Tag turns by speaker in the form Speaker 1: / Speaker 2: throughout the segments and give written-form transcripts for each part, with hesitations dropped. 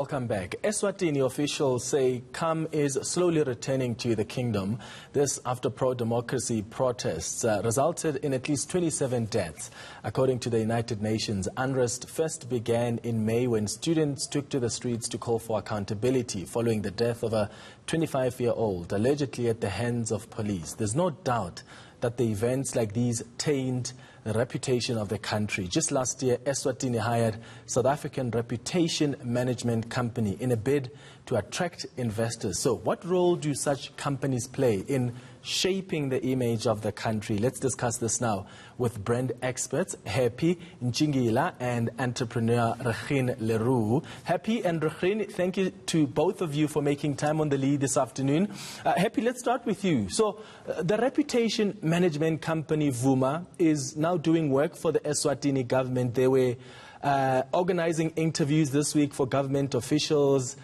Speaker 1: Welcome back. Eswatini officials say calm is slowly returning to the kingdom. This after pro-democracy protests resulted in at least 27 deaths. According to the United Nations, unrest first began in May when students took to the streets to call for accountability following the death of a 25-year-old, allegedly at the hands of police. There's no doubt that the events like these taint the reputation of the country. Just last year, Eswatini hired South African reputation management company in a bid to attract investors. So what role do such companies play in shaping the image of the country? Let's discuss this now with brand experts Happy, Ntshingila and entrepreneur Regine le Roux. Happy and Regine, thank you to both of you for making time on the lead this afternoon. Happy, let's start with you. So the reputation management company Vuma is now doing work for the Eswatini government. They were organizing interviews this week for government officials.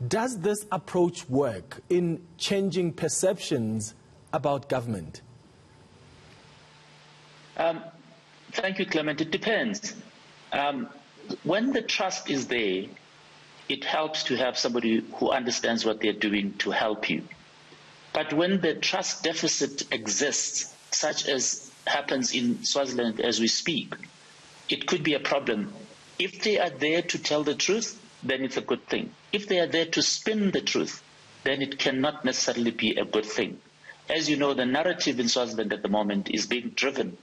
Speaker 1: Does this approach work in changing perceptions about government?
Speaker 2: Thank you, Clement. It depends. When the trust is there, it helps to have somebody who understands what they're doing to help you. But when the trust deficit exists, such as happens in Swaziland as we speak, it could be a problem. If they are there to tell the truth, then it's a good thing. If they are there to spin the truth, then it cannot necessarily be a good thing. As you know, the narrative in Swaziland at the moment is being driven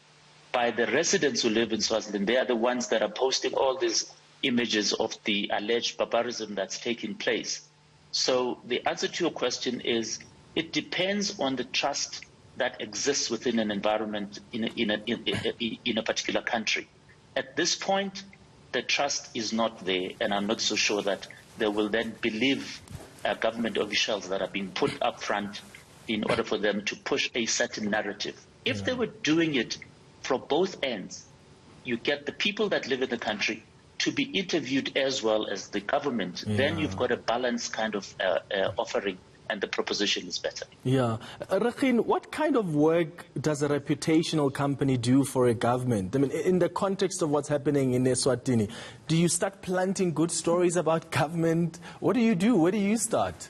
Speaker 2: by the residents who live in Swaziland. They are the ones that are posting all these images of the alleged barbarism that's taking place. So the answer to your question is it depends on the trust that exists within an environment in a particular country. At this point, the trust is not there, and I'm not so sure that they will then believe government officials that are being put up front in order for them to push a certain narrative. If they were doing it from both ends, you get the people that live in the country to be interviewed as well as the government, then you've got a balanced kind of offering, and the proposition is better.
Speaker 1: Yeah. Regine, what kind of work does a reputational company do for a government? I mean, in the context of what's happening in Eswatini, do you start planting good stories about government? What do you do? Where do you start?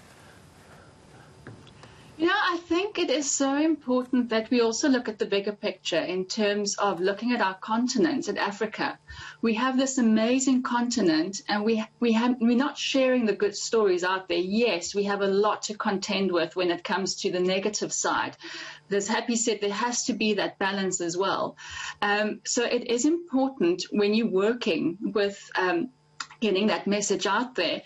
Speaker 3: You know, I think it is so important that we also look at the bigger picture in terms of looking at our continent, at Africa. We have this amazing continent, and we're not sharing the good stories out there. Yes, we have a lot to contend with when it comes to the negative side. As Happy said, there has to be that balance as well. So it is important when you're working with getting that message out there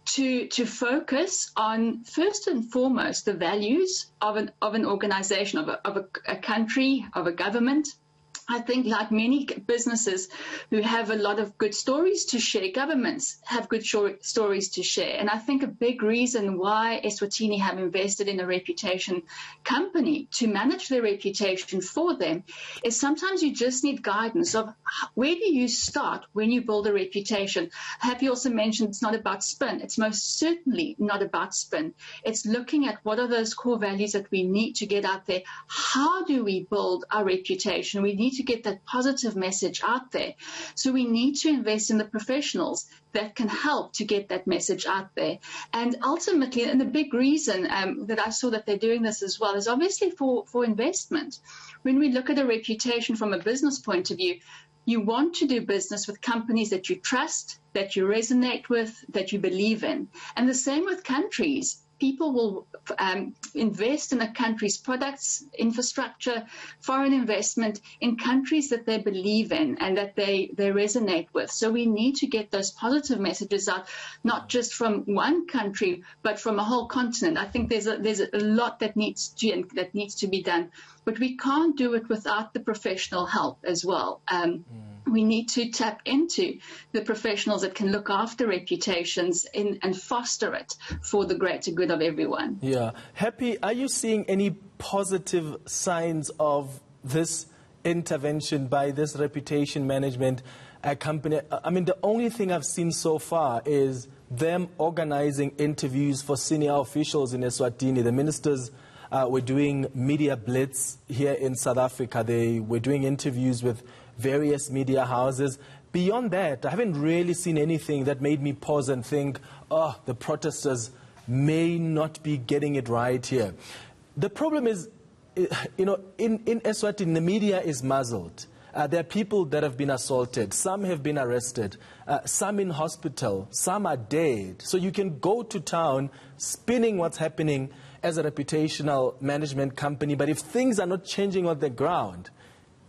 Speaker 3: to focus on, first and foremost, the values of an organization, of a country, of a government. I think like many businesses who have a lot of good stories to share, governments have good stories to share. And I think a big reason why Eswatini have invested in a reputation company to manage their reputation for them is sometimes you just need guidance of where do you start when you build a reputation. Happy also mentioned it's not about spin. It's most certainly not about spin. It's looking at what are those core values that we need to get out there. How do we build our reputation? We need to get that positive message out there. So we need to invest in the professionals that can help to get that message out there. And ultimately, and the big reason that I saw that they're doing this as well is obviously for investment. When we look at a reputation from a business point of view, you want to do business with companies that you trust, that you resonate with, that you believe in. And the same with countries. People will invest in a country's products, infrastructure, foreign investment in countries that they believe in and that they resonate with. So we need to get those positive messages out, not just from one country, but from a whole continent. I think there's a lot that needs to be done, but we can't do it without the professional help as well. We need to tap into the professionals that can look after reputations and foster it for the greater good of everyone.
Speaker 1: Yeah. Happy, are you seeing any positive signs of this intervention by this reputation management company? I mean, the only thing I've seen so far is them organizing interviews for senior officials in Eswatini. The ministers were doing media blitz here in South Africa. They were doing interviews with various media houses. beyond that, I haven't really seen anything that made me pause and think, oh, the protesters may not be getting it right here. The problem is, you know, in Eswatini, the media is muzzled. There are people that have been assaulted. Some have been arrested. Some in hospital. Some are dead. So you can go to town spinning what's happening as a reputational management company. But if things are not changing on the ground,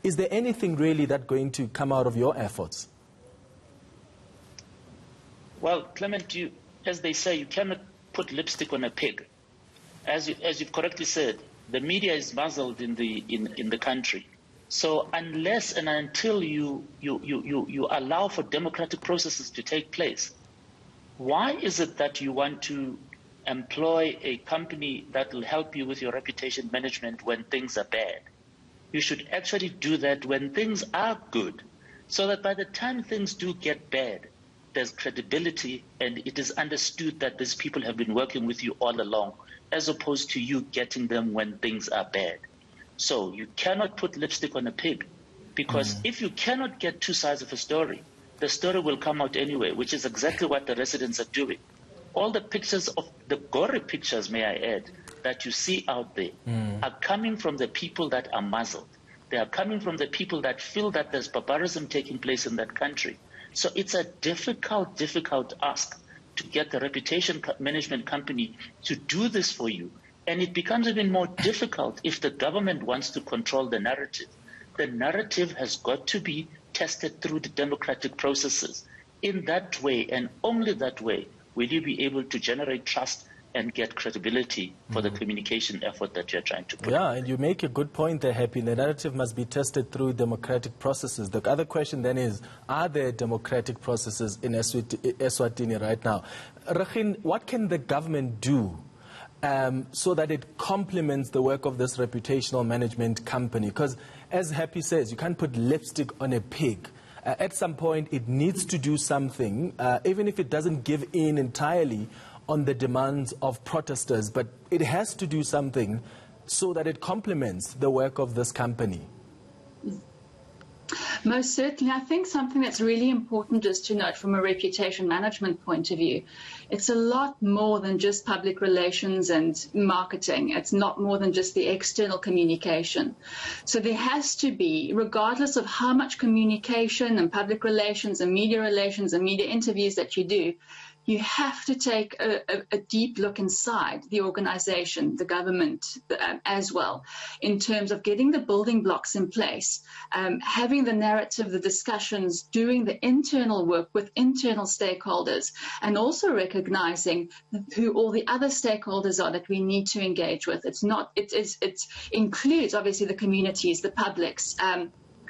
Speaker 1: is there anything really that's going to come out of your efforts?
Speaker 2: Well, Clement, as they say, you cannot put lipstick on a pig. As you've correctly said, the media is muzzled in the country. So unless and until you allow for democratic processes to take place, why is it that you want to employ a company that will help you with your reputation management when things are bad? You should actually do that when things are good, so that by the time things do get bad, there's credibility and it is understood that these people have been working with you all along, as opposed to you getting them when things are bad. So you cannot put lipstick on a pig, because if you cannot get two sides of a story, the story will come out anyway, which is exactly what the residents are doing. All the pictures, of the gory pictures, may I add, that you see out there are coming from the people that are muzzled. They are coming from the people that feel that there's barbarism taking place in that country. So it's a difficult ask to get the reputation management company to do this for you. And it becomes even more difficult if the government wants to control the narrative. The narrative has got to be tested through the democratic processes. In that way, and only that way, will you be able to generate trust and get credibility for the communication effort that you're trying to put.
Speaker 1: Yeah, and you make a good point there, Happy. The narrative must be tested through democratic processes. The other question then is, are there democratic processes in Eswatini right now? Regine, what can the government do so that it complements the work of this reputational management company? Because as Happy says, you can't put lipstick on a pig. At some point, it needs to do something, even if it doesn't give in entirely on the demands of protesters, but it has to do something so that it complements the work of this company.
Speaker 3: Most certainly. I think something that's really important just to note from a reputation management point of view, it's a lot more than just public relations and marketing. It's not more than just the external communication. So there has to be, regardless of how much communication and public relations and media interviews that you do, you have to take a deep look inside the organization, the government as well, in terms of getting the building blocks in place, having the narrative, the discussions, doing the internal work with internal stakeholders, and also recognizing who all the other stakeholders are that we need to engage with. It includes obviously the communities, the publics.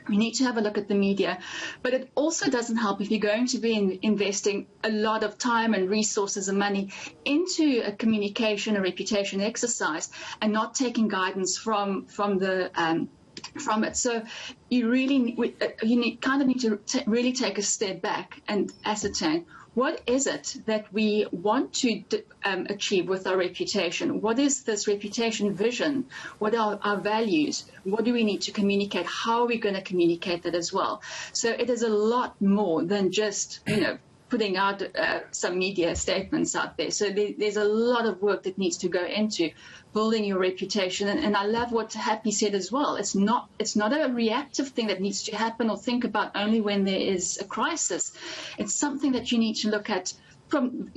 Speaker 3: We need to have a look at the media, but it also doesn't help if you're going to be investing a lot of time and resources and money into a communication, a reputation exercise, and not taking guidance from it. So you really need to really take a step back and ascertain, what is it that we want to achieve with our reputation? What is this reputation vision? What are our values? What do we need to communicate? How are we going to communicate that as well? So it is a lot more than just, putting out some media statements out there. So there's a lot of work that needs to go into building your reputation. And I love what Happy said as well. It's not a reactive thing that needs to happen or think about only when there is a crisis. It's something that you need to look at from,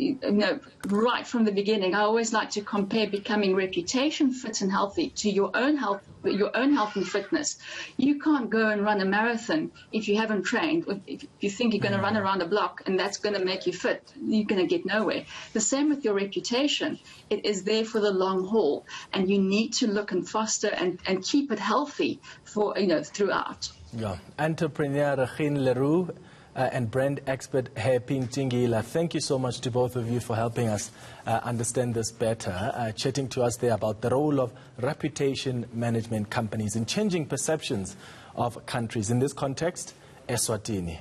Speaker 3: right from the beginning. I always like to compare becoming reputation fit and healthy to your own health and fitness. You can't go and run a marathon if you haven't trained. If you think you're going to run around a block and that's going to make you fit, you're going to get nowhere. The same with your reputation. It is there for the long haul, and you need to look and foster and keep it healthy for throughout.
Speaker 1: Yeah, entrepreneur Regine le Roux and brand expert Happy Ntshingila, thank you so much to both of you for helping us understand this better, chatting to us there about the role of reputation management companies in changing perceptions of countries. In this context, Eswatini.